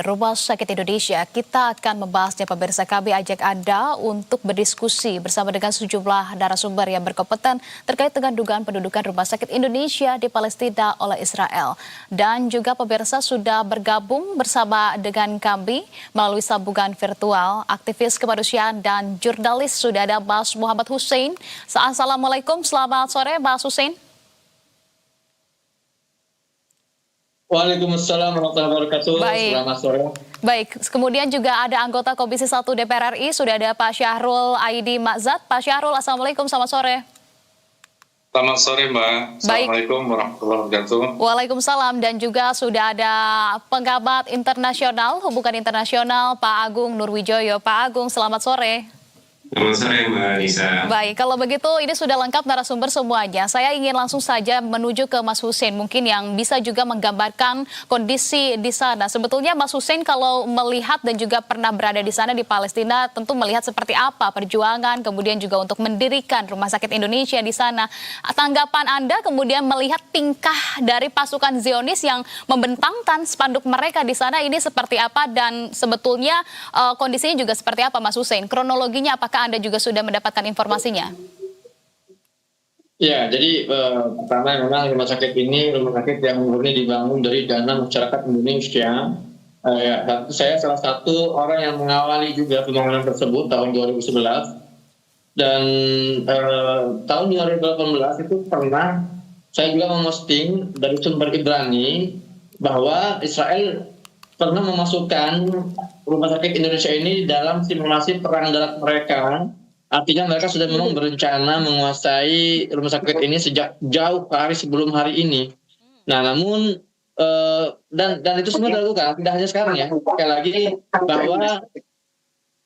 Rumah Sakit Indonesia, kita akan membahasnya pemirsa. Kami ajak Anda untuk berdiskusi bersama dengan sejumlah narasumber yang berkompeten terkait dengan dugaan pendudukan Rumah Sakit Indonesia di Palestina oleh Israel. Dan juga pemirsa sudah bergabung bersama dengan kami melalui sambungan virtual, aktivis kemanusiaan dan jurnalis sudah ada Mas Muhammad Hussein. Assalamualaikum, selamat sore Mas Hussein. Waalaikumsalam warahmatullahi wabarakatuh. Baik. Selamat sore. Baik, kemudian juga ada anggota Komisi 1 DPR RI, sudah ada Pak Syahrul Aidi Ma'zat. Pak Syahrul, Assalamualaikum, selamat sore. Selamat sore Mbak, Assalamualaikum warahmatullahi wabarakatuh. Waalaikumsalam, dan juga sudah ada pengamat internasional, hubungan internasional, Pak Agung Nurwijoyo. Pak Agung, selamat sore. Selamat sore Mbak Nisa. Baik, kalau begitu ini sudah lengkap narasumber semuanya. Saya ingin langsung saja menuju ke Mas Hussein, mungkin yang bisa juga menggambarkan kondisi di sana. Sebetulnya Mas Hussein kalau melihat dan juga pernah berada di sana di Palestina, tentu melihat seperti apa perjuangan, kemudian juga untuk mendirikan Rumah Sakit Indonesia di sana. Tanggapan Anda kemudian melihat tingkah dari pasukan Zionis yang membentangkan spanduk mereka di sana ini seperti apa, dan sebetulnya kondisinya juga seperti apa Mas Hussein? Kronologinya apakah Anda juga sudah mendapatkan informasinya? Ya, jadi pertama memang rumah sakit ini rumah sakit yang murni dibangun dari dana masyarakat Indonesia. Saya salah satu orang yang mengawali juga pembangunan tersebut tahun 2011. Dan tahun 2018 itu pernah saya juga memposting dari sumber Ibrani bahwa Israel pernah memasukkan Rumah Sakit Indonesia ini dalam simulasi perang darat mereka. Artinya mereka sudah memang berencana menguasai rumah sakit ini sejak jauh hari sebelum hari ini. Nah, namun dan itu semua dilakukan tidak hanya sekarang ya. Sekali lagi bahwa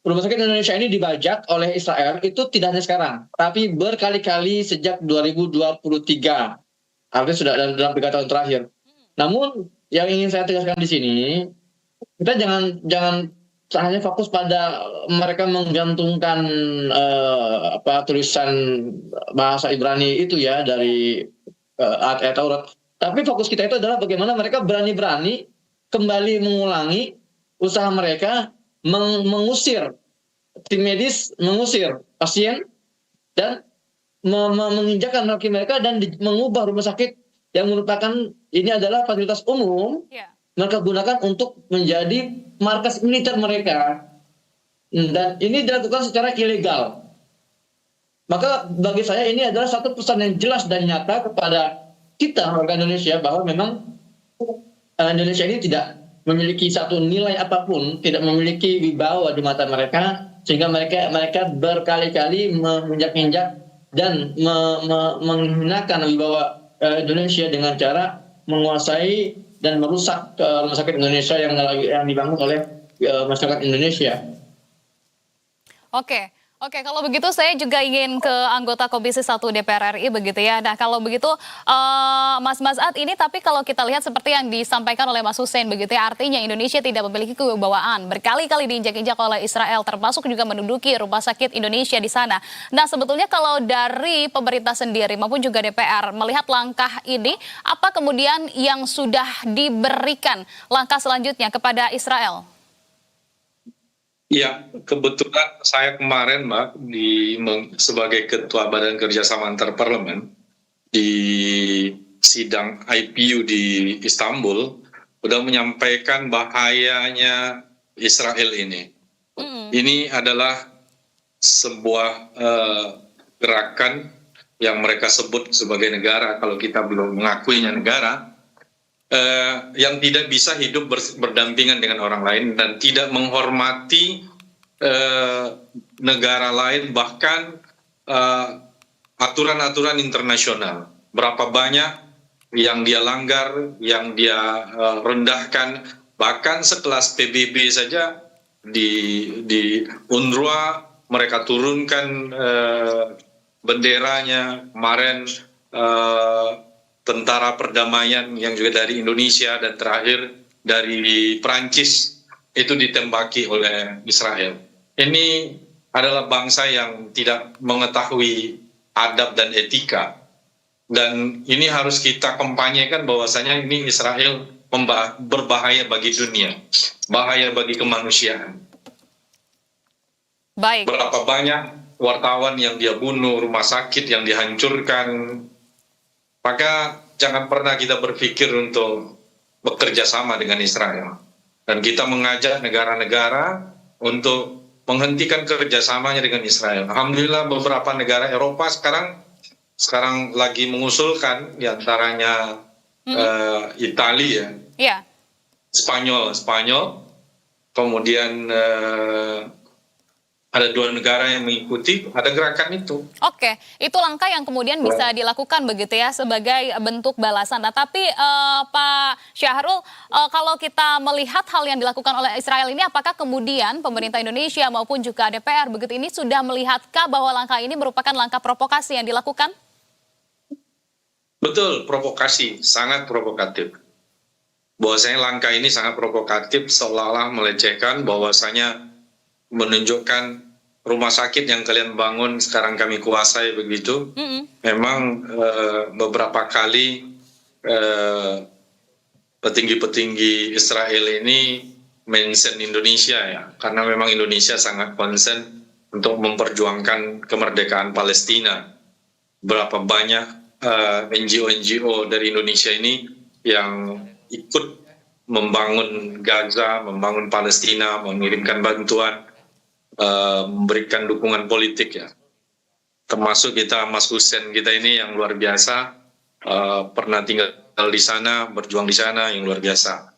Rumah Sakit Indonesia ini dibajak oleh Israel itu tidak hanya sekarang, tapi berkali-kali sejak 2023. Artinya sudah dalam 3 tahun terakhir. Namun yang ingin saya tegaskan di sini, kita jangan hanya fokus pada mereka menggantungkan tulisan bahasa Ibrani itu ya dari ayat Taurat. Tapi fokus kita itu adalah bagaimana mereka berani-berani kembali mengulangi usaha mereka mengusir tim medis, mengusir pasien, dan menginjakkan kaki mereka dan mengubah rumah sakit yang merupakan ini adalah fasilitas umum. Mereka gunakan untuk menjadi markas militer mereka, dan ini dilakukan secara ilegal. Maka bagi saya ini adalah satu pesan yang jelas dan nyata kepada kita warga Indonesia bahwa memang Indonesia ini tidak memiliki satu nilai apapun, tidak memiliki wibawa di mata mereka, sehingga mereka berkali-kali menginjak-injak dan menghinakan wibawa Indonesia dengan cara menguasai dan merusak Rumah Sakit Indonesia yang dibangun oleh masyarakat Indonesia. Oke, kalau begitu saya juga ingin ke anggota Komisi 1 DPR RI begitu ya. Nah, kalau begitu Mas Ma'zat ini, tapi kalau kita lihat seperti yang disampaikan oleh Mas Hussein begitu ya, artinya Indonesia tidak memiliki kewibawaan, berkali-kali diinjak-injak oleh Israel, termasuk juga menduduki Rumah Sakit Indonesia di sana. Nah, sebetulnya kalau dari pemerintah sendiri maupun juga DPR melihat langkah ini, apa kemudian yang sudah diberikan langkah selanjutnya kepada Israel? Ya, kebetulan saya kemarin Mbak sebagai Ketua Badan Kerjasama Antar Parlemen di sidang IPU di Istanbul sudah menyampaikan bahayanya Israel ini. Ini adalah sebuah gerakan yang mereka sebut sebagai negara, kalau kita belum mengakuinya negara, yang tidak bisa hidup berdampingan dengan orang lain dan tidak menghormati negara lain, bahkan aturan-aturan internasional. Berapa banyak yang dia langgar, yang dia rendahkan, bahkan sekelas PBB saja di UNRWA mereka turunkan benderanya. Kemarin tentara perdamaian yang juga dari Indonesia dan terakhir dari Perancis itu ditembaki oleh Israel. Ini adalah bangsa yang tidak mengetahui adab dan etika, dan ini harus kita kampanyekan bahwasanya ini Israel berbahaya bagi dunia, bahaya bagi kemanusiaan. Baik. Berapa banyak wartawan yang dia bunuh, rumah sakit yang dihancurkan. Maka jangan pernah kita berpikir untuk bekerja sama dengan Israel. Dan kita mengajak negara-negara untuk menghentikan kerjasamanya dengan Israel. Alhamdulillah beberapa negara Eropa sekarang lagi mengusulkan, diantaranya Italia, Spanyol, kemudian ada 2 negara yang mengikuti, ada gerakan itu. Oke, itu langkah yang kemudian bisa dilakukan begitu ya sebagai bentuk balasan. Nah, tapi Pak Syahrul, kalau kita melihat hal yang dilakukan oleh Israel ini, apakah kemudian pemerintah Indonesia maupun juga DPR begitu ini sudah melihatkah bahwa langkah ini merupakan langkah provokasi yang dilakukan? Betul, provokasi, sangat provokatif. Bahwasanya langkah ini sangat provokatif, seolah-olah melecehkan, bahwasanya menunjukkan rumah sakit yang kalian bangun sekarang kami kuasai begitu. Memang beberapa kali petinggi-petinggi Israel ini mention Indonesia ya, karena memang Indonesia sangat concern untuk memperjuangkan kemerdekaan Palestina. Berapa banyak NGO dari Indonesia ini yang ikut membangun Gaza, membangun Palestina, mengirimkan bantuan, memberikan dukungan politik ya. Termasuk kita, Mas Hussein kita ini yang luar biasa, pernah tinggal di sana, berjuang di sana, yang luar biasa.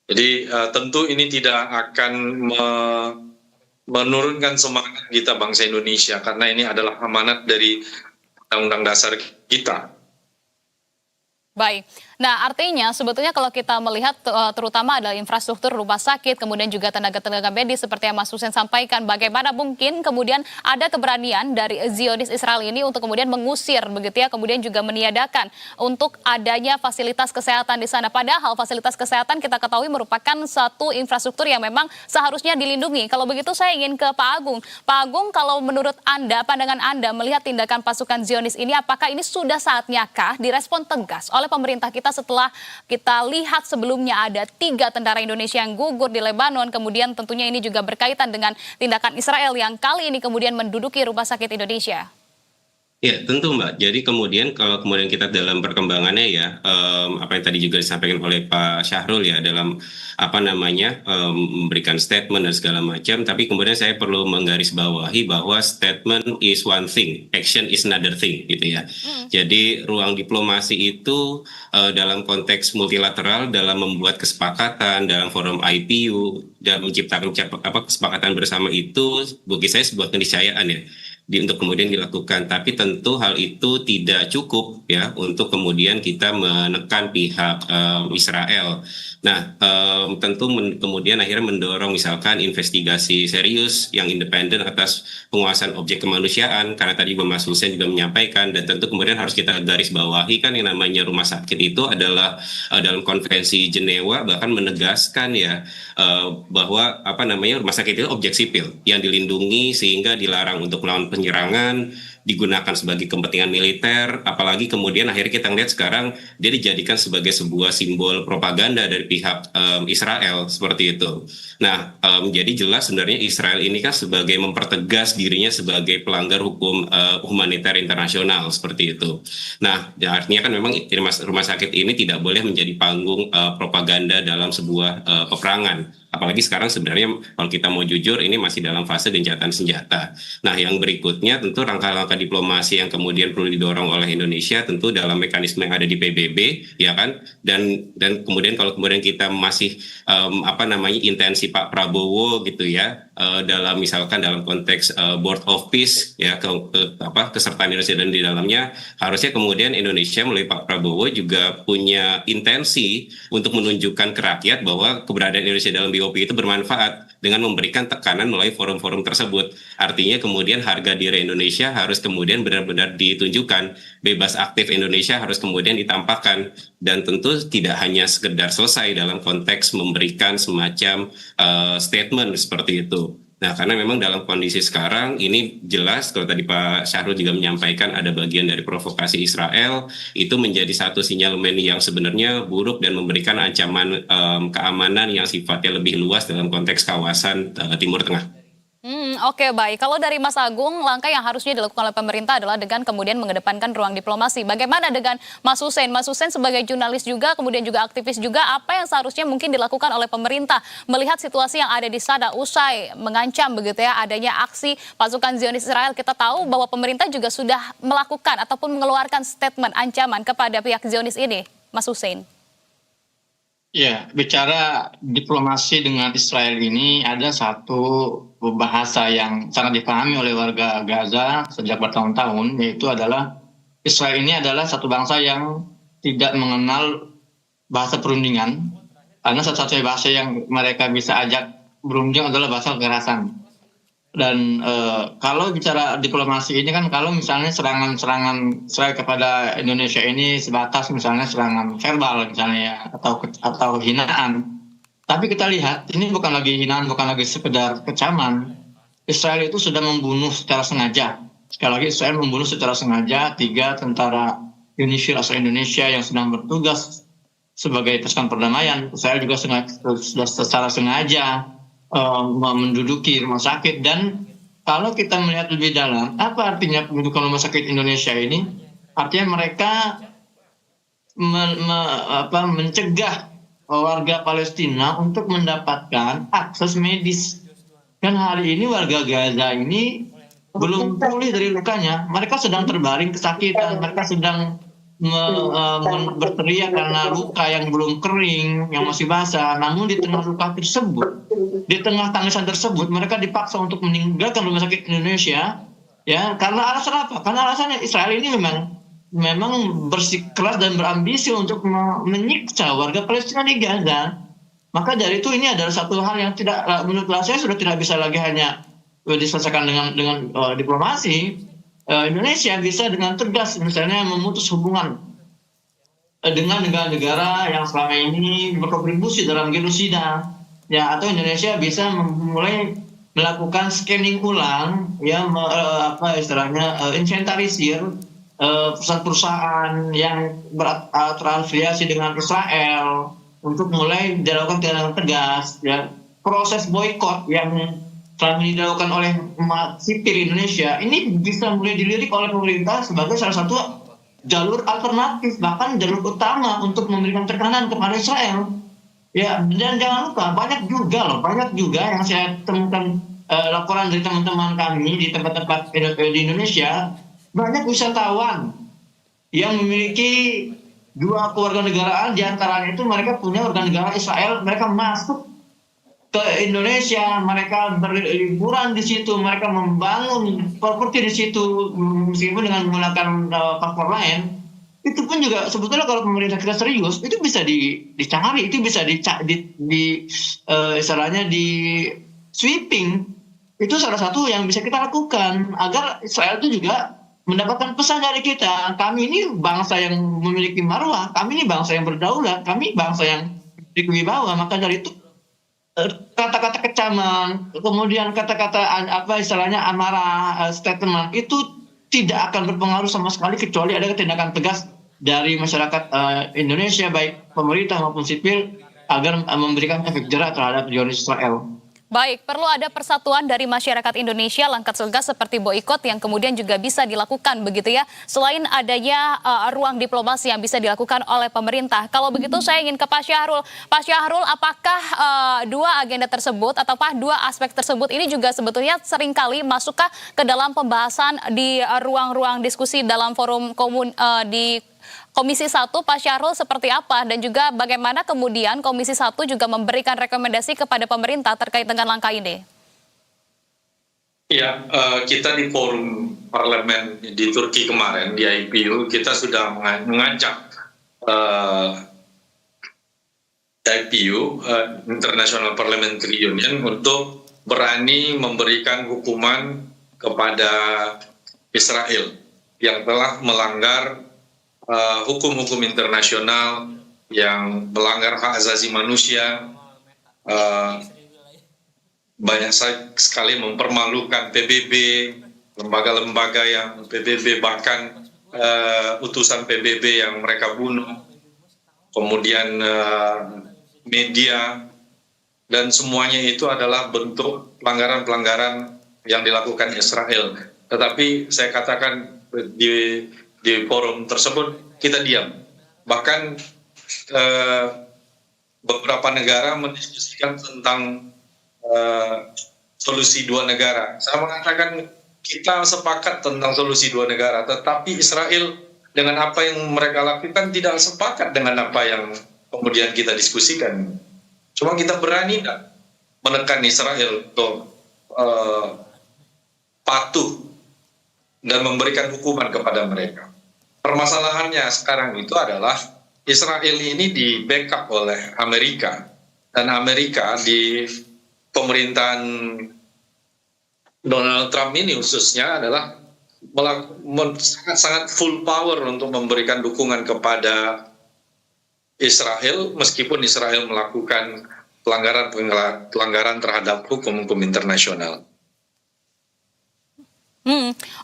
Jadi tentu ini tidak akan menurunkan semangat kita bangsa Indonesia, karena ini adalah amanat dari Undang-Undang Dasar kita. Baik. Nah, artinya sebetulnya kalau kita melihat terutama adalah infrastruktur rumah sakit, kemudian juga tenaga-tenaga medis seperti yang Mas Hussein sampaikan, bagaimana mungkin kemudian ada keberanian dari Zionis Israel ini untuk kemudian mengusir begitu ya, kemudian juga meniadakan untuk adanya fasilitas kesehatan di sana. Padahal fasilitas kesehatan kita ketahui merupakan satu infrastruktur yang memang seharusnya dilindungi. Kalau begitu saya ingin ke Pak Agung. Pak Agung, kalau menurut Anda, pandangan Anda melihat tindakan pasukan Zionis ini, apakah ini sudah saatnya kah direspon tegas oleh pemerintah kita setelah kita lihat sebelumnya ada 3 tentara Indonesia yang gugur di Lebanon, kemudian tentunya ini juga berkaitan dengan tindakan Israel yang kali ini kemudian menduduki rumah sakit Indonesia? Ya, tentu Mbak. Jadi kemudian kalau kemudian kita dalam perkembangannya ya, apa yang tadi juga disampaikan oleh Pak Syahrul ya, dalam memberikan statement dan segala macam, tapi kemudian saya perlu menggarisbawahi bahwa statement is one thing, action is another thing gitu ya. Jadi ruang diplomasi itu dalam konteks multilateral, dalam membuat kesepakatan dalam forum IPU dan menciptakan kesepakatan bersama itu bagi saya sebuah keniscayaan ya. Untuk kemudian dilakukan, tapi tentu hal itu tidak cukup ya untuk kemudian kita menekan pihak Israel. Nah, tentu kemudian akhirnya mendorong misalkan investigasi serius yang independen atas penguasaan objek kemanusiaan, karena tadi Mas Hussein juga menyampaikan, dan tentu kemudian harus kita garis bawahi kan yang namanya rumah sakit itu adalah dalam konvensi Jenewa bahkan menegaskan ya bahwa rumah sakit itu objek sipil yang dilindungi sehingga dilarang untuk melawan penyerangan, digunakan sebagai kepentingan militer, apalagi kemudian akhirnya kita lihat sekarang dia dijadikan sebagai sebuah simbol propaganda dari pihak Israel seperti itu. Nah, jadi jelas sebenarnya Israel ini kan sebagai mempertegas dirinya sebagai pelanggar hukum humaniter internasional seperti itu. Nah, artinya kan memang rumah sakit ini tidak boleh menjadi panggung propaganda dalam sebuah peperangan. Apalagi sekarang sebenarnya kalau kita mau jujur ini masih dalam fase gencatan senjata. Nah, yang berikutnya tentu langkah-langkah diplomasi yang kemudian perlu didorong oleh Indonesia tentu dalam mekanisme yang ada di PBB ya kan, dan kemudian kalau kemudian kita masih intensi Pak Prabowo gitu ya dalam misalkan dalam konteks Board of Peace ya kesertaan Indonesia dan di dalamnya, harusnya kemudian Indonesia melalui Pak Prabowo juga punya intensi untuk menunjukkan ke rakyat bahwa keberadaan Indonesia dalam BOP itu bermanfaat dengan memberikan tekanan melalui forum-forum tersebut. Artinya kemudian harga diri Indonesia harus kemudian benar-benar ditunjukkan, bebas aktif Indonesia harus kemudian ditampakkan, dan tentu tidak hanya sekedar selesai dalam konteks memberikan semacam statement seperti itu. Nah, karena memang dalam kondisi sekarang ini jelas, kalau tadi Pak Syahrul juga menyampaikan ada bagian dari provokasi Israel, itu menjadi satu sinyalemen yang sebenarnya buruk dan memberikan ancaman keamanan yang sifatnya lebih luas dalam konteks kawasan Timur Tengah. Oke, baik. Kalau dari Mas Agung, langkah yang harusnya dilakukan oleh pemerintah adalah dengan kemudian mengedepankan ruang diplomasi. Bagaimana dengan Mas Hussein? Mas Hussein sebagai jurnalis juga, kemudian juga aktivis juga, apa yang seharusnya mungkin dilakukan oleh pemerintah melihat situasi yang ada di sana usai mengancam begitu ya adanya aksi pasukan Zionis Israel. Kita tahu bahwa pemerintah juga sudah melakukan ataupun mengeluarkan statement ancaman kepada pihak Zionis ini, Mas Hussein. Ya, bicara diplomasi dengan Israel ini ada satu bahasa yang sangat dipahami oleh warga Gaza sejak bertahun-tahun, yaitu adalah Israel ini adalah satu bangsa yang tidak mengenal bahasa perundingan, karena satu-satunya bahasa yang mereka bisa ajak berunding adalah bahasa kekerasan. Dan kalau bicara diplomasi ini kan, kalau misalnya serangan Israel kepada Indonesia ini sebatas misalnya serangan verbal misalnya ya, atau hinaan. Tapi kita lihat ini bukan lagi hinaan, bukan lagi sekedar kecaman. Israel itu sudah membunuh secara sengaja. Sekali lagi Israel membunuh secara sengaja 3 tentara UNIFIL asal Indonesia yang sedang bertugas sebagai pasukan perdamaian. Israel juga sudah secara sengaja menduduki rumah sakit. Dan kalau kita melihat lebih dalam, apa artinya pendudukan rumah sakit Indonesia ini? Artinya mereka mencegah warga Palestina untuk mendapatkan akses medis. Dan hari ini warga Gaza ini belum pulih dari lukanya. Mereka sedang terbaring kesakitan, mereka sedang berteriak karena luka yang belum kering, yang masih basah. Namun di tengah luka tersebut, di tengah tangisan tersebut, mereka dipaksa untuk meninggalkan rumah sakit Indonesia, ya, karena alasan apa? Karena alasannya Israel ini memang bersikeras dan berambisi untuk menyiksa warga Palestina di Gaza. Maka dari itu ini adalah satu hal yang tidak, menurut saya sudah tidak bisa lagi hanya diselesaikan dengan diplomasi. Indonesia bisa dengan tegas misalnya memutus hubungan dengan negara-negara yang selama ini berkontribusi dalam genosida, ya, atau Indonesia bisa mulai melakukan scanning ulang, ya, inventarisir perusahaan-perusahaan yang terafiliasi dengan Israel untuk mulai dilakukan tindakan tegas, ya. Proses boykot yang telah dilakukan oleh umat sipil Indonesia ini bisa mulai dilirik oleh pemerintah sebagai salah satu jalur alternatif, bahkan jalur utama untuk memberikan tekanan kepada Israel. Ya, dan jangan lupa banyak juga yang saya temukan laporan dari teman-teman kami di tempat-tempat di Indonesia, banyak wisatawan yang memiliki 2 kewarganegaraan, di antaranya itu mereka punya warga negara Israel, mereka masuk ke Indonesia, mereka berliburan di situ, mereka membangun properti di situ meskipun dengan menggunakan paspor lain. Itu pun juga sebetulnya kalau pemerintah kita serius, itu bisa dicari, itu bisa istilahnya di sweeping. Itu salah satu yang bisa kita lakukan agar Israel itu juga mendapatkan pesan dari kita. Kami ini bangsa yang memiliki marwah, kami ini bangsa yang berdaulat, kami bangsa yang memiliki wibawa. Maka dari itu kata-kata kecaman, kemudian kata-kata istilahnya amarah, statement itu tidak akan berpengaruh sama sekali kecuali ada tindakan tegas dari masyarakat Indonesia, baik pemerintah maupun sipil, agar memberikan efek jerak terhadap Zionis Israel. Baik, perlu ada persatuan dari masyarakat Indonesia, langkah tegas seperti boikot yang kemudian juga bisa dilakukan begitu ya. Selain adanya ruang diplomasi yang bisa dilakukan oleh pemerintah. Kalau begitu saya ingin ke Pak Syahrul. Pak Syahrul, apakah 2 agenda tersebut ataukah 2 aspek tersebut ini juga sebetulnya seringkali masukkah ke dalam pembahasan di ruang-ruang diskusi dalam forum di Komisi 1, Pak Syahrul, seperti apa? Dan juga bagaimana kemudian Komisi 1 juga memberikan rekomendasi kepada pemerintah terkait dengan langkah ini? Ya, kita di forum parlemen di Turki kemarin, di IPU, kita sudah mengajak IPU, International Parliamentary Union, untuk berani memberikan hukuman kepada Israel yang telah melanggar hukum-hukum internasional, yang melanggar hak asasi manusia, banyak sekali mempermalukan PBB, lembaga-lembaga yang PBB, bahkan utusan PBB yang mereka bunuh, kemudian media, dan semuanya itu adalah bentuk pelanggaran-pelanggaran yang dilakukan Israel. Tetapi saya katakan di forum tersebut kita diam. Bahkan beberapa negara mendiskusikan tentang solusi dua negara. Saya mengatakan kita sepakat tentang solusi dua negara, tetapi Israel dengan apa yang mereka lakukan tidak sepakat dengan apa yang kemudian kita diskusikan. Cuma kita berani tidak menekan Israel untuk patuh dan memberikan hukuman kepada mereka. Permasalahannya sekarang itu adalah Israel ini di backup oleh Amerika, dan Amerika di pemerintahan Donald Trump ini khususnya adalah sangat full power untuk memberikan dukungan kepada Israel, meskipun Israel melakukan pelanggaran terhadap hukum internasional.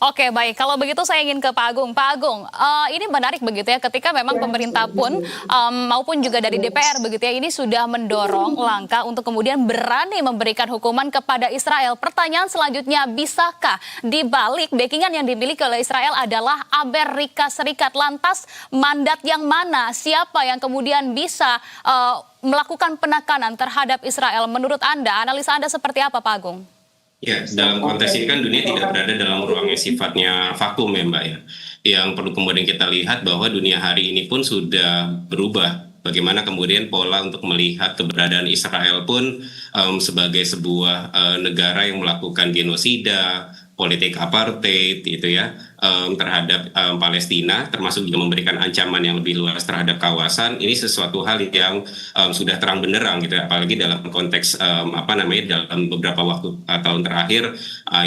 Oke, baik. Kalau begitu saya ingin ke Pak Agung. Pak Agung, ini menarik begitu ya, ketika memang pemerintah pun maupun juga dari DPR begitu ya, ini sudah mendorong langkah untuk kemudian berani memberikan hukuman kepada Israel. Pertanyaan selanjutnya, bisakah dibalik backingan yang dimiliki oleh Israel adalah Amerika Serikat? Lantas mandat yang mana? Siapa yang kemudian bisa melakukan penekanan terhadap Israel? Menurut Anda, analisa Anda seperti apa, Pak Agung? Ya, dalam konteks ini kan dunia tidak berada dalam ruang yang sifatnya vakum ya Mbak ya. Yang perlu kemudian kita lihat bahwa dunia hari ini pun sudah berubah. Bagaimana kemudian pola untuk melihat keberadaan Israel pun sebagai sebuah negara yang melakukan genosida, politik apartheid gitu ya, terhadap Palestina, termasuk juga memberikan ancaman yang lebih luas terhadap kawasan. Ini sesuatu hal yang sudah terang benderang gitu ya, apalagi dalam konteks dalam beberapa waktu tahun terakhir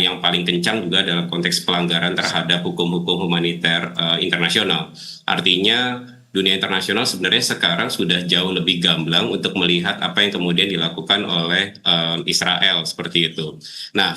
yang paling kencang juga dalam konteks pelanggaran terhadap hukum-hukum humaniter internasional. Artinya dunia internasional sebenarnya sekarang sudah jauh lebih gamblang untuk melihat apa yang kemudian dilakukan oleh Israel seperti itu. Nah,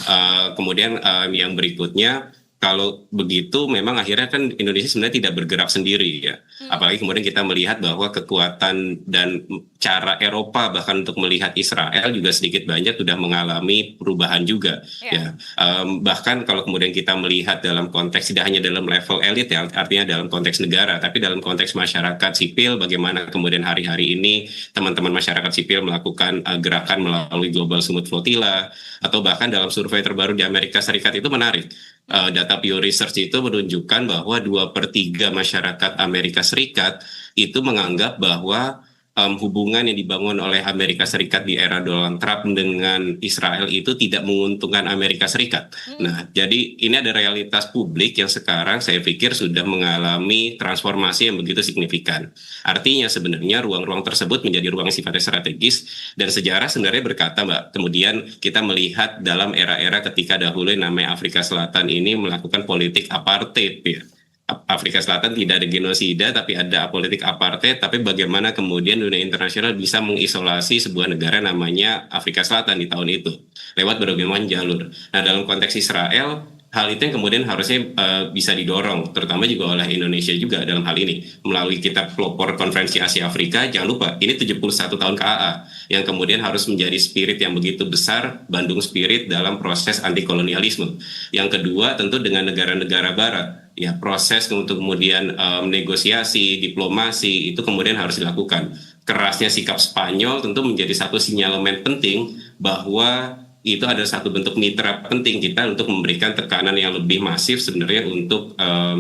kemudian yang berikutnya, kalau begitu memang akhirnya kan Indonesia sebenarnya tidak bergerak sendiri ya. Apalagi kemudian kita melihat bahwa kekuatan dan cara Eropa bahkan untuk melihat Israel juga sedikit banyak sudah mengalami perubahan juga ya. Bahkan kalau kemudian kita melihat dalam konteks tidak hanya dalam level elit ya, artinya dalam konteks negara, tapi dalam konteks masyarakat sipil, bagaimana kemudian hari-hari ini teman-teman masyarakat sipil melakukan gerakan melalui Global Smooth Flotilla, atau bahkan dalam survei terbaru di Amerika Serikat itu menarik. Data Pew Research itu menunjukkan bahwa 2/3 masyarakat Amerika Serikat itu menganggap bahwa hubungan yang dibangun oleh Amerika Serikat di era Donald Trump dengan Israel itu tidak menguntungkan Amerika Serikat. Nah, jadi ini ada realitas publik yang sekarang saya pikir sudah mengalami transformasi yang begitu signifikan. Artinya sebenarnya ruang-ruang tersebut menjadi ruang yang sifatnya strategis, dan sejarah sebenarnya berkata, Mbak, kemudian kita melihat dalam era-era ketika dahulu namanya Afrika Selatan ini melakukan politik apartheid ya. Afrika Selatan tidak ada genosida, tapi ada politik apartheid. Tapi bagaimana kemudian dunia internasional bisa mengisolasi sebuah negara namanya Afrika Selatan di tahun itu lewat berbagai macam jalur. Nah, dalam konteks Israel, hal itu yang kemudian harusnya bisa didorong, terutama juga oleh Indonesia juga dalam hal ini melalui kitab pelopor Konferensi Asia Afrika. Jangan lupa, ini 71 tahun KAA yang kemudian harus menjadi spirit yang begitu besar, Bandung Spirit dalam proses anti kolonialisme. Yang kedua, tentu dengan negara-negara Barat. Ya, proses untuk kemudian negosiasi, diplomasi itu kemudian harus dilakukan. Kerasnya sikap Spanyol tentu menjadi satu sinyalemen penting bahwa itu ada satu bentuk mitra penting kita untuk memberikan tekanan yang lebih masif sebenarnya untuk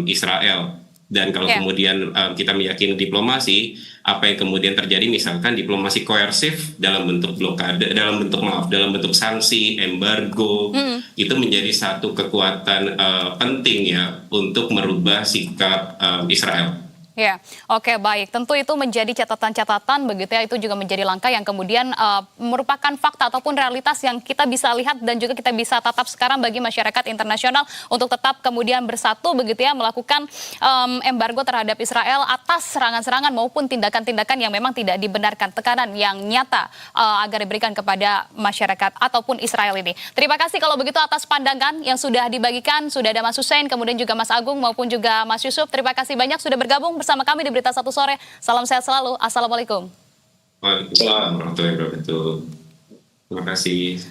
Israel. Dan kalau kemudian kita meyakini diplomasi, apa yang kemudian terjadi misalkan diplomasi koersif dalam bentuk blokade, dalam bentuk sanksi, embargo, itu menjadi satu kekuatan penting ya untuk merubah sikap Israel. Ya, oke baik. Tentu itu menjadi catatan-catatan begitu ya. Itu juga menjadi langkah yang kemudian merupakan fakta ataupun realitas yang kita bisa lihat dan juga kita bisa tatap sekarang bagi masyarakat internasional untuk tetap kemudian bersatu begitu ya melakukan embargo terhadap Israel atas serangan-serangan maupun tindakan-tindakan yang memang tidak dibenarkan, tekanan yang nyata agar diberikan kepada masyarakat ataupun Israel ini. Terima kasih kalau begitu atas pandangan yang sudah dibagikan. Sudah ada Mas Hussein, kemudian juga Mas Agung maupun juga Mas Yusuf. Terima kasih banyak sudah bergabung bersama kami di Berita Satu Sore. Salam sehat selalu. Assalamualaikum. Waalaikumsalam warahmatullahi wabarakatuh. Terima kasih.